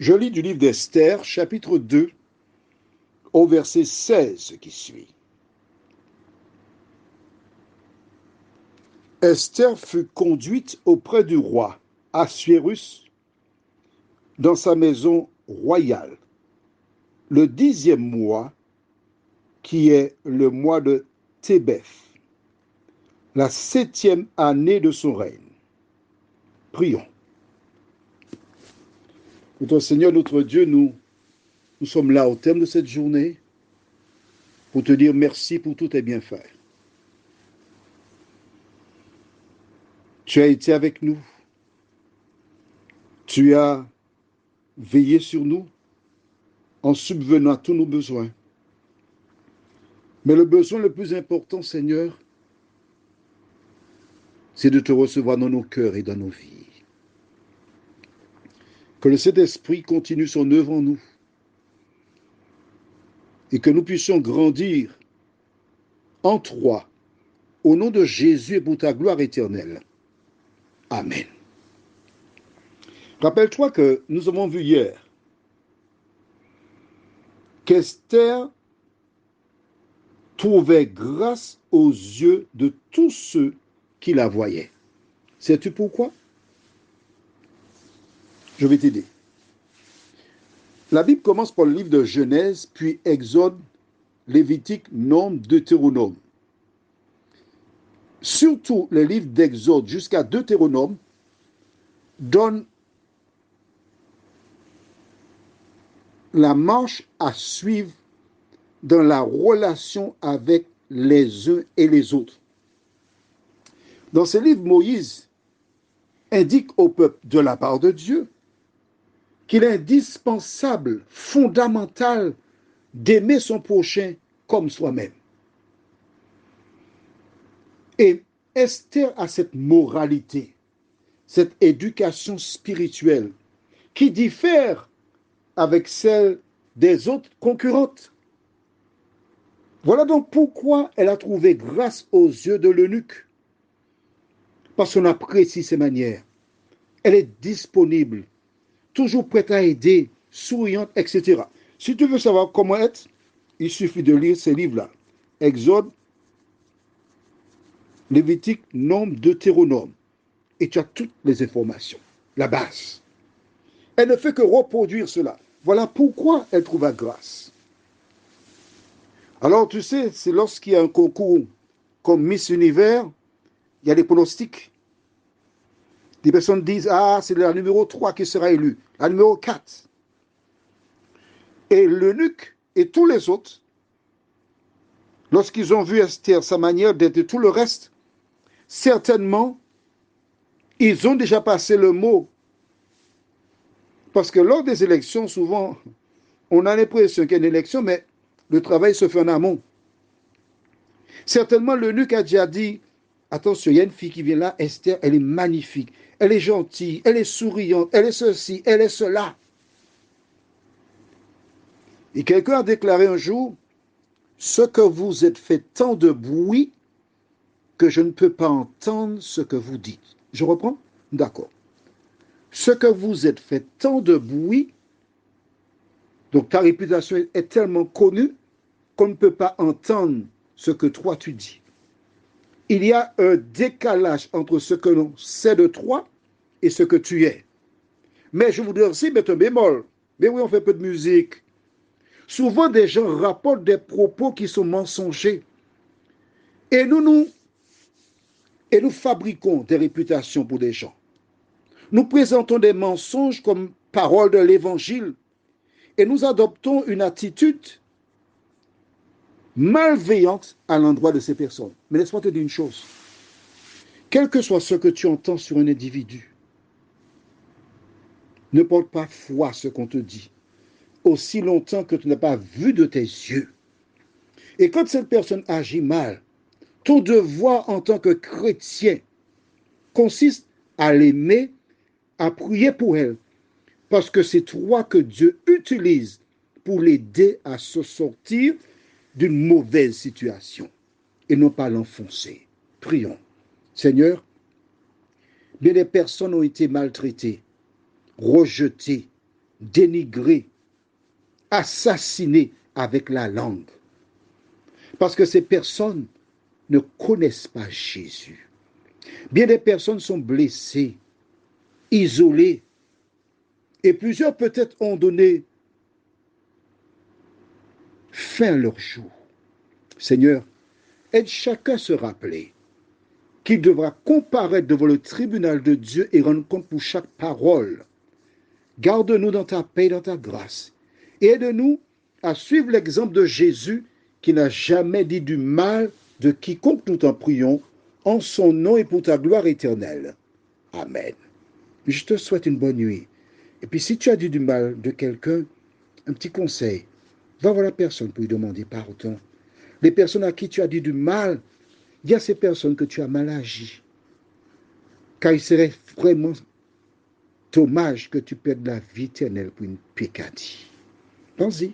Je lis du livre d'Esther, chapitre 2, au verset 16 qui suit. Esther fut conduite auprès du roi Assuérus dans sa maison royale, le 10e mois, qui est le mois de Tébeth, la 7e année de son règne. Prions. Notre Seigneur, notre Dieu, nous sommes là au terme de cette journée pour te dire merci pour tous tes bienfaits. Tu as été avec nous. Tu as veillé sur nous en subvenant à tous nos besoins. Mais le besoin le plus important, Seigneur, c'est de te recevoir dans nos cœurs et dans nos vies. Que le Saint-Esprit continue son œuvre en nous et que nous puissions grandir en toi, au nom de Jésus et pour ta gloire éternelle. Amen. Rappelle-toi que nous avons vu hier qu'Esther trouvait grâce aux yeux de tous ceux qui la voyaient. Sais-tu pourquoi? Je vais t'aider. La Bible commence par le livre de Genèse, puis Exode, Lévitique, Nombre, Deutéronome. Surtout les livres d'Exode jusqu'à Deutéronome donnent la marche à suivre dans la relation avec les uns et les autres. Dans ces livres, Moïse indique au peuple de la part de Dieu qu'il est indispensable, fondamental d'aimer son prochain comme soi-même. Et Esther a cette moralité, cette éducation spirituelle qui diffère avec celle des autres concurrentes. Voilà donc pourquoi elle a trouvé grâce aux yeux de l'eunuque. Parce qu'on apprécie ses manières. Elle est disponible, toujours prête à aider, souriante, etc. Si tu veux savoir comment être, il suffit de lire ces livres-là. Exode, Lévitique, Nombre, Deutéronome. Et tu as toutes les informations. La base. Elle ne fait que reproduire cela. Voilà pourquoi elle trouva grâce. Alors, tu sais, c'est lorsqu'il y a un concours comme Miss Univers, il y a des pronostics. Des personnes disent, ah, c'est la numéro 3 qui sera élue, la numéro 4. Et l'eunuque et tous les autres, lorsqu'ils ont vu Esther, sa manière d'être et tout le reste, certainement, ils ont déjà passé le mot. Parce que lors des élections, souvent, on a l'impression qu'il y a une élection, mais le travail se fait en amont. Certainement, l'eunuque a déjà dit, attention, il y a une fille qui vient là, Esther, elle est magnifique, elle est gentille, elle est souriante, elle est ceci, elle est cela. Et quelqu'un a déclaré un jour, ce que vous êtes fait tant de bruit que je ne peux pas entendre ce que vous dites. Je reprends? D'accord. Ce que vous êtes fait tant de bruit, donc ta réputation est tellement connue qu'on ne peut pas entendre ce que toi tu dis. Il y a un décalage entre ce que l'on sait de toi et ce que tu es. Mais je voudrais aussi mettre un bémol. Mais oui, on fait peu de musique. Souvent, des gens rapportent des propos qui sont mensongers. Et nous fabriquons des réputations pour des gens. Nous présentons des mensonges comme parole de l'évangile et nous adoptons une attitude malveillante à l'endroit de ces personnes. Mais laisse-moi te dire une chose. Quel que soit ce que tu entends sur un individu, ne porte pas foi à ce qu'on te dit, aussi longtemps que tu n'as pas vu de tes yeux. Et quand cette personne agit mal, ton devoir en tant que chrétien consiste à l'aimer, à prier pour elle, parce que c'est toi que Dieu utilise pour l'aider à se sortir d'une mauvaise situation et non pas l'enfoncer. Prions. Seigneur, bien des personnes ont été maltraitées, rejetées, dénigrer, assassiner avec la langue. Parce que ces personnes ne connaissent pas Jésus. Bien des personnes sont blessées, isolées, et plusieurs peut-être ont donné fin à leur jour. Seigneur, aide chacun à se rappeler qu'il devra comparaître devant le tribunal de Dieu et rendre compte pour chaque parole. Garde-nous dans ta paix et dans ta grâce. Et aide-nous à suivre l'exemple de Jésus qui n'a jamais dit du mal de quiconque nous t'en prions, en son nom et pour ta gloire éternelle. Amen. Je te souhaite une bonne nuit. Et puis si tu as dit du mal de quelqu'un, un petit conseil, va voir la personne pour lui demander pardon. Les personnes à qui tu as dit du mal, il y a ces personnes que tu as mal agi. Car il serait vraiment dommage que tu perdes la vie éternelle pour une pécadille. Pense-y.